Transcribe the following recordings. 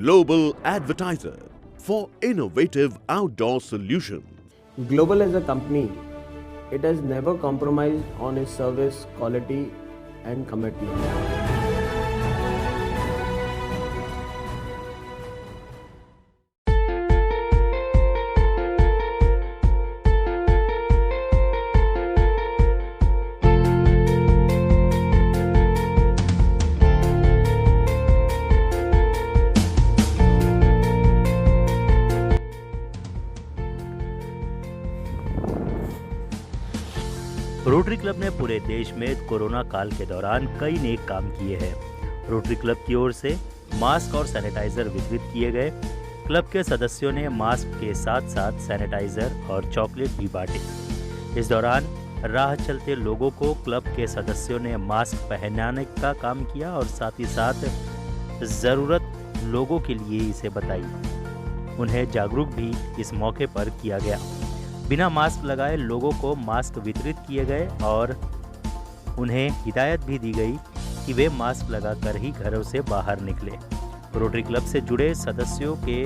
global advertiser for innovative outdoor solutions. Global as a company, it has never compromised on its service quality and commitment. Rotary club ने पूरे देश में corona काल के दौरान कई नेक काम किए हैं। रोटरी क्लब की ओर से मास्क और सैनिटाइजर वितरित किए गए। क्लब के सदस्यों ने मास्क के साथ साथ सैनिटाइजर और चॉकलेट भी बांटे। इस दौरान राह चलते लोगों को क्लब के सदस्यों ने मास्क पहनाने का काम किया और साथ ही साथ ज़रूरत लोगों के लिए इसे बताई। उन्हें जागरूक भी इस मौके पर किया गया। बिना मास्क लगाए लोगों को मास्क वितरित किए गए और उन्हें हिदायत भी दी गई कि वे मास्क लगाकर ही घरों से बाहर निकले। रोटरी क्लब से जुड़े सदस्यों के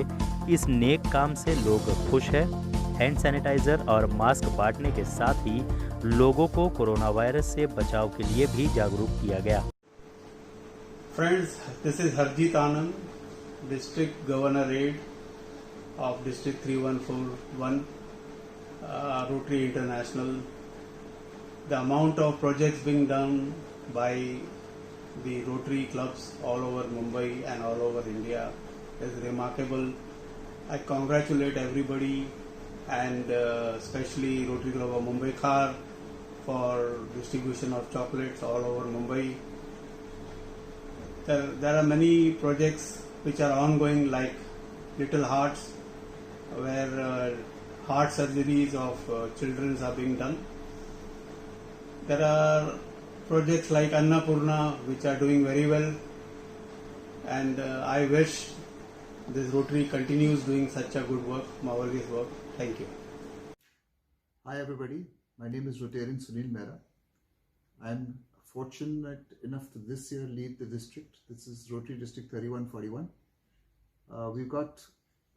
इस नेक काम से लोग खुश हैं। हैंड सैनिटाइजर और मास्क बांटने के साथ ही लोगों को कोरोना वायरस से बचाव के लिए भी जागरूक किया गया। Friends, this is Harjit Anand, District Governor Aide of District 3141. Rotary International. The amount of projects being done by the Rotary clubs all over Mumbai and all over India is remarkable. I congratulate everybody and especially Rotary Club of Mumbai Khar for distribution of chocolates all over Mumbai. There are many projects which are ongoing like Little Hearts where heart surgeries of children are being done. There are projects like Annapurna which are doing very well, and I wish this Rotary continues doing such a good work, marvelous work. Thank you. Hi everybody, my name is Rotarian Sunil Mehra. I am fortunate enough to this year lead the district. This is Rotary District 3141. We've got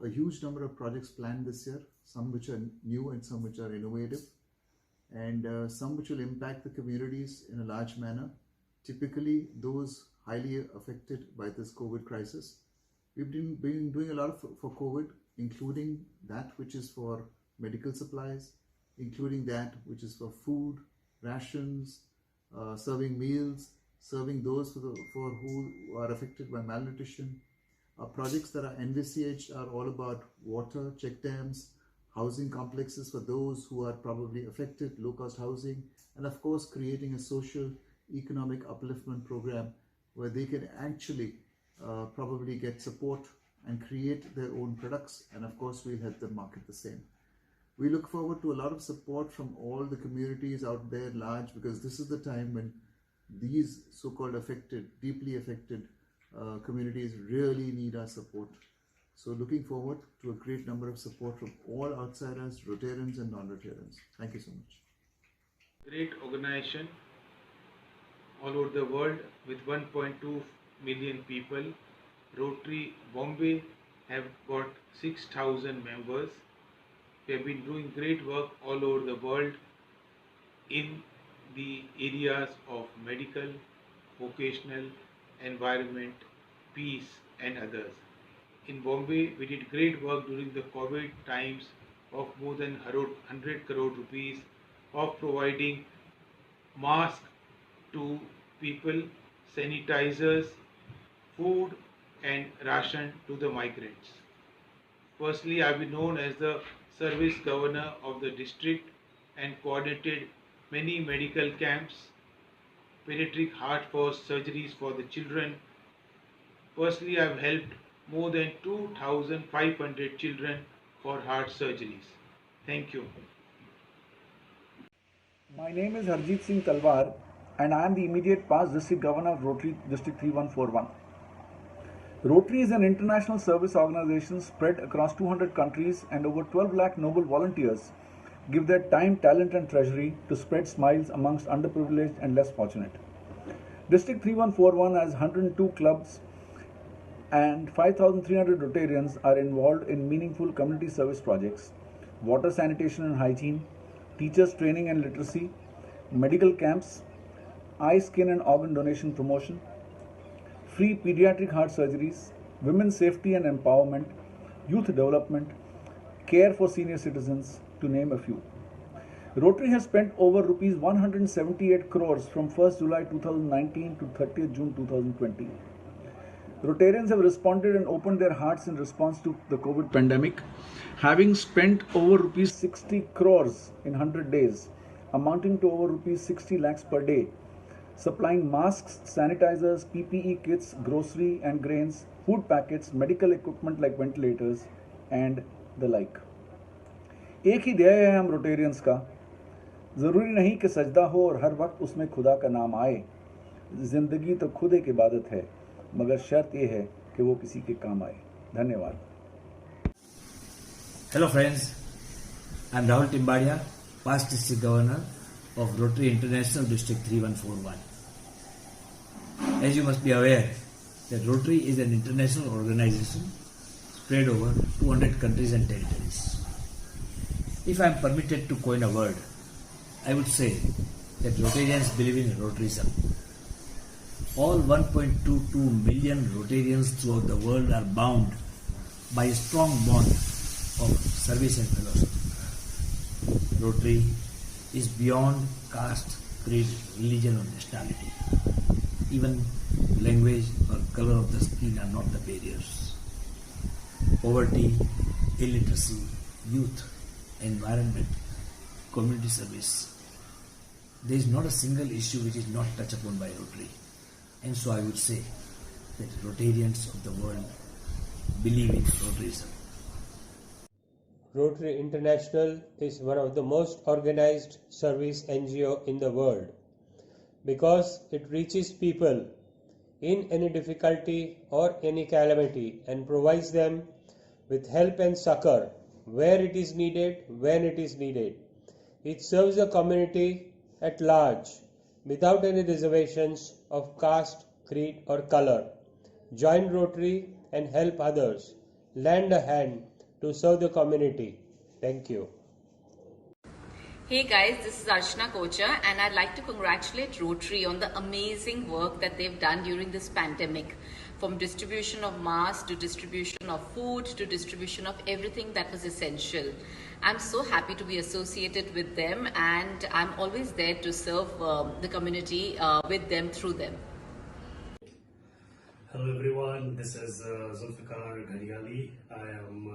a huge number of projects planned this year, some which are new and some which are innovative, and some which will impact the communities in a large manner, typically those highly affected by this COVID crisis. We've been doing a lot for COVID, including that which is for medical supplies, including that which is for food, rations, serving meals, serving those for who are affected by malnutrition. Our projects that are envisaged are all about water, check dams, housing complexes for those who are probably affected, low-cost housing, and of course creating a social economic upliftment program where they can actually probably get support and create their own products, and of course we'll help them market the same. We look forward to a lot of support from all the communities out there large, because this is the time when these so-called affected, deeply affected communities really need our support. So looking forward to a great number of support from all outsiders, Rotarians and non-Rotarians. Thank you so much. Great organization all over the world with 1.2 million people. Rotary Bombay have got 6,000 members. We have been doing great work all over the world in the areas of medical, vocational, environment, peace and others. In Bombay, we did great work during the COVID times of more than 100 crore rupees of providing masks to people, sanitizers, food and ration to the migrants. Firstly, I have been known as the service governor of the district and coordinated many medical camps, pediatric heart first surgeries for the children. Firstly, I have helped more than 2,500 children for heart surgeries. Thank you. My name is Harjit Singh Talwar and I am the immediate past District Governor of Rotary District 3141. Rotary is an international service organization spread across 200 countries, and over 12 lakh noble volunteers give their time, talent and treasury to spread smiles amongst underprivileged and less fortunate. District 3141 has 102 clubs and 5,300 Rotarians are involved in meaningful community service projects, water sanitation and hygiene, teachers training and literacy, medical camps, eye, skin and organ donation promotion, free pediatric heart surgeries, women's safety and empowerment, youth development, care for senior citizens, to name a few. Rotary has spent over rupees 178 crores from 1st July 2019 to 30th June 2020. Rotarians have responded and opened their hearts in response to the COVID pandemic, having spent over rupees 60 crores in 100 days, amounting to over rupees 60 lakhs per day, supplying masks, sanitizers, PPE kits, grocery and grains, food packets, medical equipment like ventilators and the like. एक ही ध्येय है हम Rotarians का, ज़रूरी नहीं कि सजदा हो और हर वक्त उसमें खुदा का नाम आए। ज़िंदगी तो खुद एक इबादत है, मगर शर्त यह है कि वो किसी के काम आए। धन्यवाद। Hello friends, I am Rahul Timbadia, past District Governor of Rotary International District 3141. As you must be aware that Rotary is an international organization spread over 200 countries and territories. If I am permitted to coin a word, I would say that Rotarians believe in Rotaryism. All 1.22 million Rotarians throughout the world are bound by a strong bond of service and fellowship. Rotary is beyond caste, creed, religion or nationality. Even language or color of the skin are not the barriers. Poverty, illiteracy, youth, environment, community service. There is not a single issue which is not touched upon by Rotary. And so I would say that Rotarians of the world believe in Rotaryism. Rotary International is one of the most organized service NGO in the world because it reaches people in any difficulty or any calamity and provides them with help and succor where it is needed, when it is needed. It serves the community at large without any reservations of caste, creed or color. Join Rotary and help others. Lend a hand to serve the community. Thank you. Hey guys, this is Archana Kocha and I'd like to congratulate Rotary on the amazing work that they've done during this pandemic. From distribution of masks to distribution of food to distribution of everything that was essential. I'm so happy to be associated with them and I'm always there to serve the community with them, through them. Hello everyone, this is Zulfikar Ghariali. I am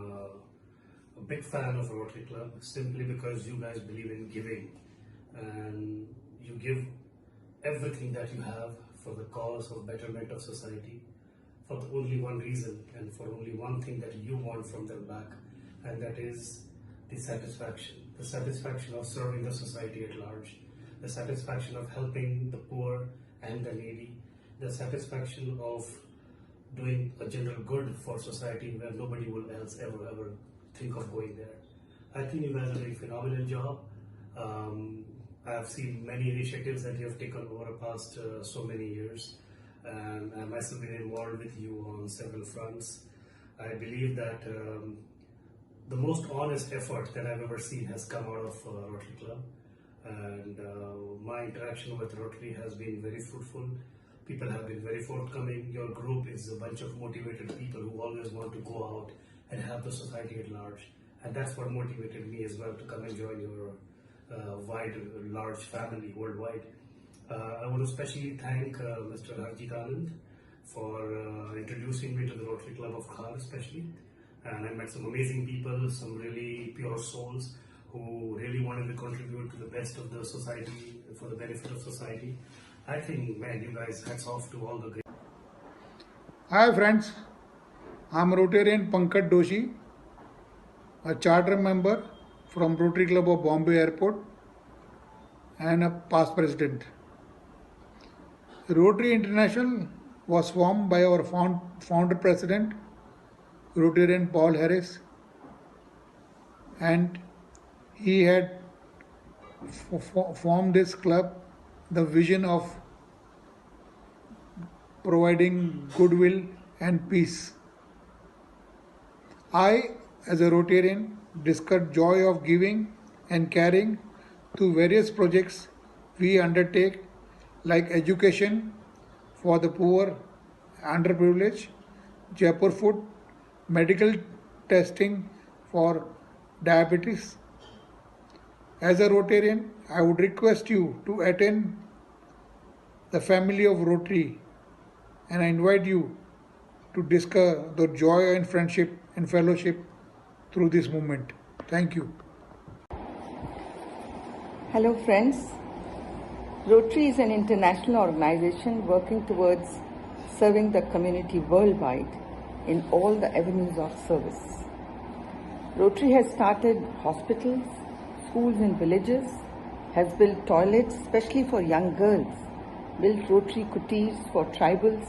a big fan of Rotary Club simply because you guys believe in giving and you give everything that you have for the cause of betterment of society for the only one reason and for only one thing that you want from them back, and that is the satisfaction of serving the society at large, the satisfaction of helping the poor and the needy, the satisfaction of doing a general good for society where nobody will else ever think of going there. I think you guys are doing a phenomenal job. I have seen many initiatives that you have taken over the past so many years, and I myself been involved with you on several fronts. I believe that the most honest effort that I've ever seen has come out of Rotary Club, and my interaction with Rotary has been very fruitful. People have been very forthcoming. Your group is a bunch of motivated people who always want to go out and help the society at large, and that's what motivated me as well to come and join your large family worldwide. I want to especially thank Mr. Harjit Anand for introducing me to the Rotary Club of Khar especially, and I met some amazing people, some really pure souls who really wanted to contribute to the best of the society for the benefit of society. I think, man, you guys, hats off to all the great. Hi friends, I'm Rotarian Pankaj Doshi, a charter member from Rotary Club of Bombay Airport and a past president. Rotary International was formed by our founder president, Rotarian Paul Harris, and he had formed this club, the vision of providing goodwill and peace. I, as a Rotarian, discuss joy of giving and caring through various projects we undertake like education for the poor, underprivileged, Jaipur food, medical testing for diabetes. As a Rotarian, I would request you to attend the family of Rotary and I invite you to discover the joy and friendship and fellowship through this movement. Thank you. Hello friends. Rotary is an international organization working towards serving the community worldwide in all the avenues of service. Rotary has started hospitals, schools in villages, has built toilets especially for young girls, built Rotary kutis for tribals,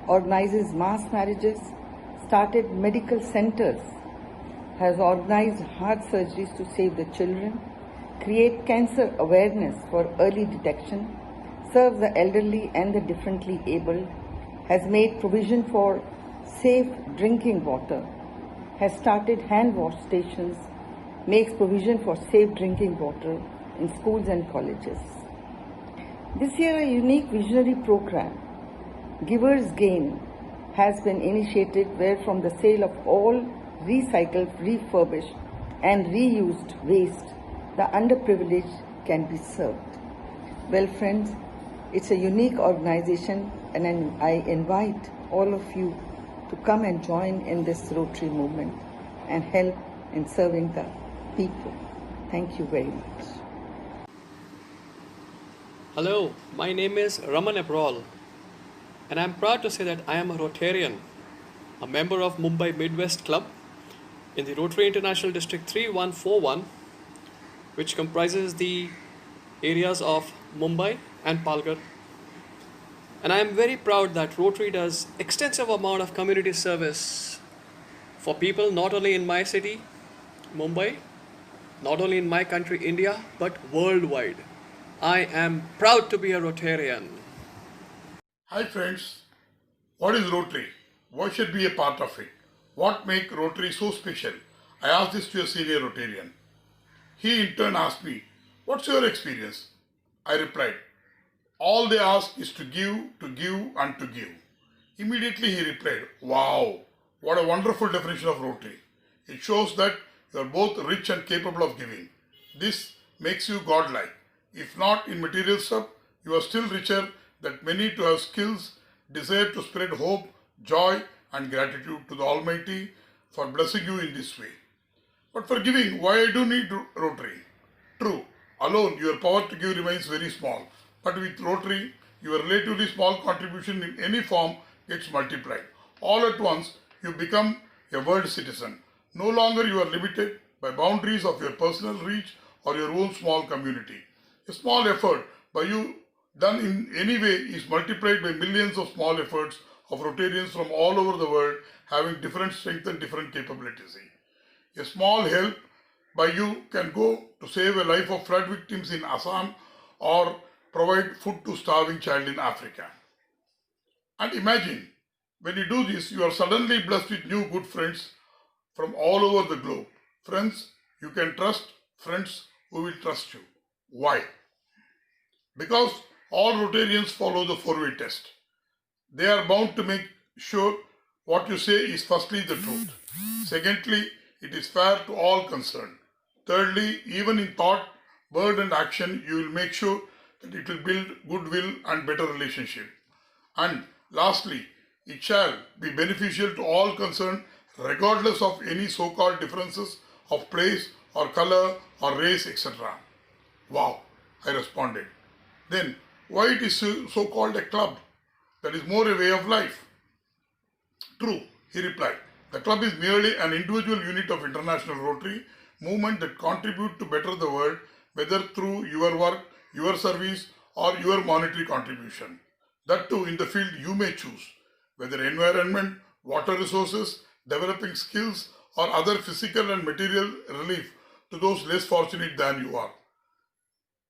organizes mass marriages, started medical centers, has organized heart surgeries to save the children, create cancer awareness for early detection, serve the elderly and the differently abled, has made provision for safe drinking water, has started hand wash stations, makes provision for safe drinking water in schools and colleges. This year, a unique visionary program, Givers Gain, has been initiated where from the sale of all recycled, refurbished and reused waste, the underprivileged can be served. Well friends, it's a unique organization and I invite all of you to come and join in this Rotary movement and help in serving the people. Thank you very much. Hello, my name is Raman Abrol and I am proud to say that I am a Rotarian, a member of Mumbai Midwest Club in the Rotary International District 3141, which comprises the areas of Mumbai and Palghar. And I am very proud that Rotary does extensive amount of community service for people not only in my city, Mumbai, not only in my country, India, but worldwide. I am proud to be a Rotarian. Hi friends, what is Rotary? Why should be a part of it? What makes Rotary so special? I asked this to a senior Rotarian. He in turn asked me, what's your experience? I replied, all they ask is to give and to give. Immediately he replied, wow, what a wonderful definition of Rotary. It shows that you are both rich and capable of giving. This makes you godlike. If not in material stuff, you are still richer than many to have skills, desire to spread hope, joy and gratitude to the Almighty for blessing you in this way. But for giving, why I do need Rotary? True, alone your power to give remains very small. But with Rotary, your relatively small contribution in any form gets multiplied. All at once, you become a world citizen. No longer you are limited by boundaries of your personal reach or your own small community. A small effort by you done in any way is multiplied by millions of small efforts of Rotarians from all over the world having different strength and different capabilities. A small help by you can go to save a life of flood victims in Assam or provide food to starving child in Africa. And imagine, when you do this, you are suddenly blessed with new good friends from all over the globe. Friends you can trust, friends who will trust you. Why? Because all Rotarians follow the four-way test. They are bound to make sure what you say is firstly the truth. Secondly, it is fair to all concerned. Thirdly, even in thought, word and action, you will make sure that it will build goodwill and better relationship. And lastly, it shall be beneficial to all concerned regardless of any so-called differences of place or color or race, etc. Wow, I responded. Then why it is so-called a club? That is more a way of life. True, he replied. The club is merely an individual unit of International Rotary movement that contribute to better the world, whether through your work, your service or your monetary contribution. That too in the field you may choose, whether environment, water resources, developing skills or other physical and material relief to those less fortunate than you are.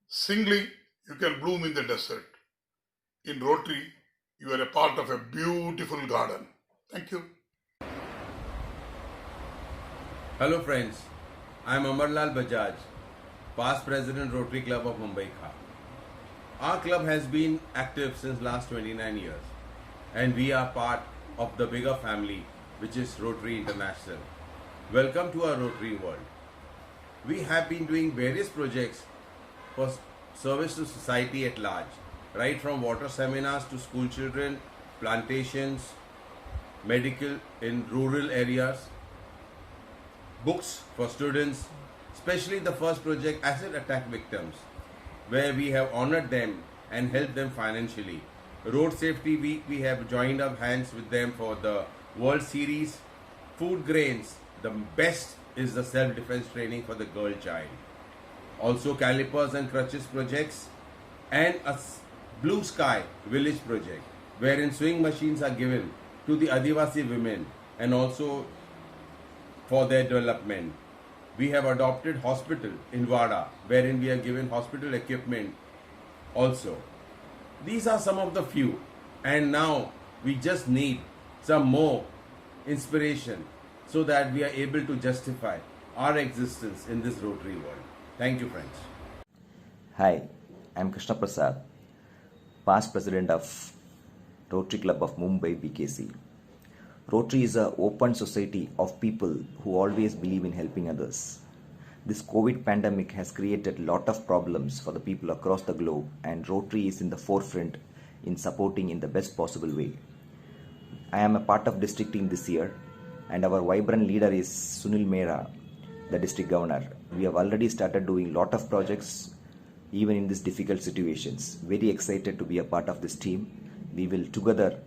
Singly, you can bloom in the desert. In Rotary, you are a part of a beautiful garden. Thank you. Hello friends, I am Amarlal Bajaj, past President Rotary Club of Mumbai Kha. Our club has been active since last 29 years and we are part of the bigger family which is Rotary International. Welcome to our Rotary world. We have been doing various projects for service to society at large, right from water seminars to school children, plantations, medical in rural areas, books for students, especially the first project acid attack victims, where we have honored them and helped them financially. Road Safety Week, we have joined up hands with them for the World Series. Food grains, the best is the self-defense training for the girl child. Also calipers and crutches projects and a Blue Sky village project, wherein swing machines are given to the Adivasi women and also for their development. We have adopted hospital in Wada, wherein we are given hospital equipment also. These are some of the few, and now we just need some more inspiration so that we are able to justify our existence in this Rotary world. Thank you, friends. Hi, I am Krishna Prasad, past president of Rotary Club of Mumbai, VKC. Rotary is an open society of people who always believe in helping others. This COVID pandemic has created a lot of problems for the people across the globe, and Rotary is in the forefront in supporting in the best possible way. I am a part of district team this year, and our vibrant leader is Sunil Mehra, the district governor. We have already started doing a lot of projects even in these difficult situations. Very excited to be a part of this team. We will together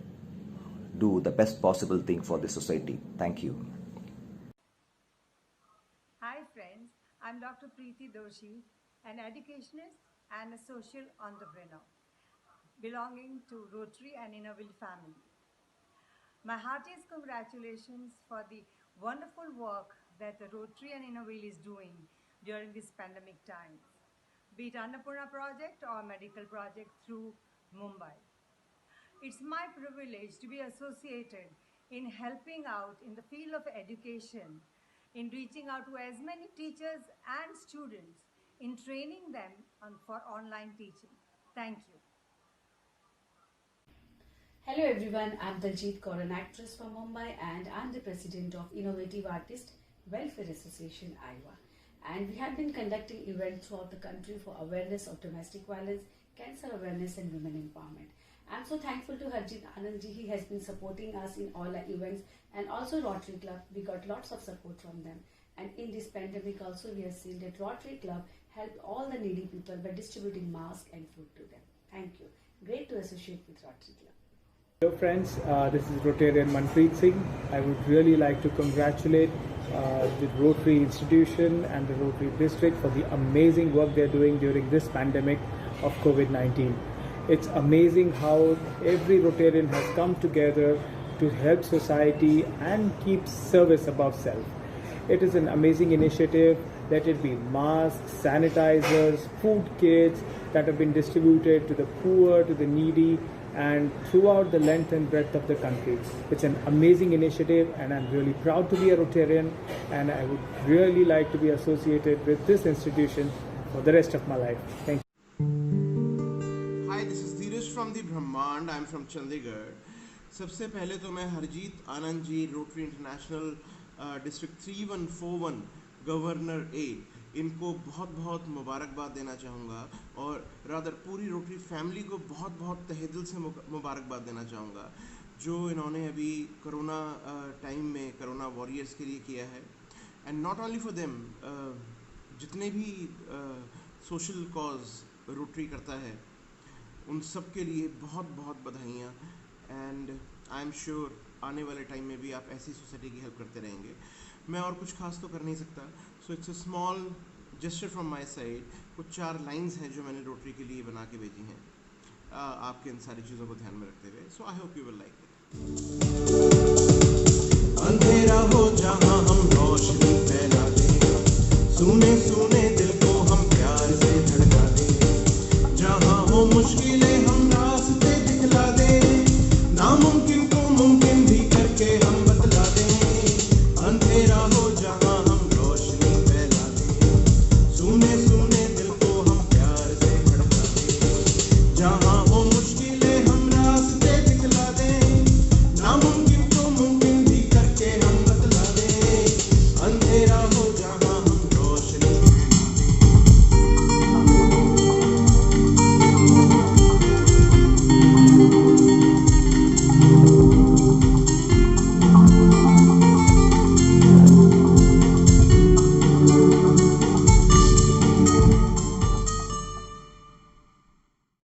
do the best possible thing for the society. Thank you. Hi friends, I'm Dr. Preeti Doshi, an educationist and a social entrepreneur belonging to Rotary and Innoville family. My heartiest congratulations for the wonderful work that the Rotary and Innoville is doing during this pandemic times, be it Annapurna project or medical project through Mumbai. It's my privilege to be associated in helping out in the field of education, in reaching out to as many teachers and students, in training them for online teaching. Thank you. Hello everyone, I'm Daljit Kaur, an actress from Mumbai, and I'm the president of Innovative Artist Welfare Association, Iowa. And we have been conducting events throughout the country for awareness of domestic violence, cancer awareness and women empowerment. I'm so thankful to Harjit Anandji. He has been supporting us in all our events, and also Rotary Club. We got lots of support from them. And in this pandemic also we have seen that Rotary Club helped all the needy people by distributing masks and food to them. Thank you. Great to associate with Rotary Club. Hello friends, this is Rotarian Manpreet Singh. I would really like to congratulate the Rotary Institution and the Rotary District for the amazing work they're doing during this pandemic of COVID-19. It's amazing how every Rotarian has come together to help society and keep service above self. It is an amazing initiative. Let it be masks, sanitizers, food kits that have been distributed to the poor, to the needy, and throughout the length and breadth of the country. It's an amazing initiative, and I'm really proud to be a Rotarian, and I would really like to be associated with this institution for the rest of my life. Thank you. Hi, this is Dheeraj from the Brahmand. I'm from Chandigarh. सबसे पहले तो मैं Harjeet Anand ji, rotary international district 3141 governor ए, इनको बहुत बहुत मुबारकबाद देना चाहूँगा, और रादर पूरी रोटरी फैमिली को बहुत बहुत तहे दिल से मुबारकबाद देना चाहूँगा जो इन्होंने अभी कोरोना टाइम में कोरोना वॉरियर्स के लिए किया है. And not only for them, जितने भी सोशल कॉज रोटरी करता है उन सब के लिए बहुत बहुत बधाइयाँ. एंड आई एम श्योर आने वाले टाइम में भी आप ऐसी सोसाइटी की हेल्प करते रहेंगे. मैं और कुछ खास तो कर नहीं सकता, so it's a small gesture from my side. कुछ 4 लाइंस हैं जो मैंने रोटरी के लिए बना के भेजी हैं आपके इन सारी चीज़ों को ध्यान में रखते हुए. So I hope you will like it. अंधेरा हो जहां हम रोशनी फैला दें, सुने सुने दिल को हम प्यार से धड़का दें, जहां हो मुश्किलें हम रास्ते दिखला दें, नामुमकिन को मुमकिन भी करके जहां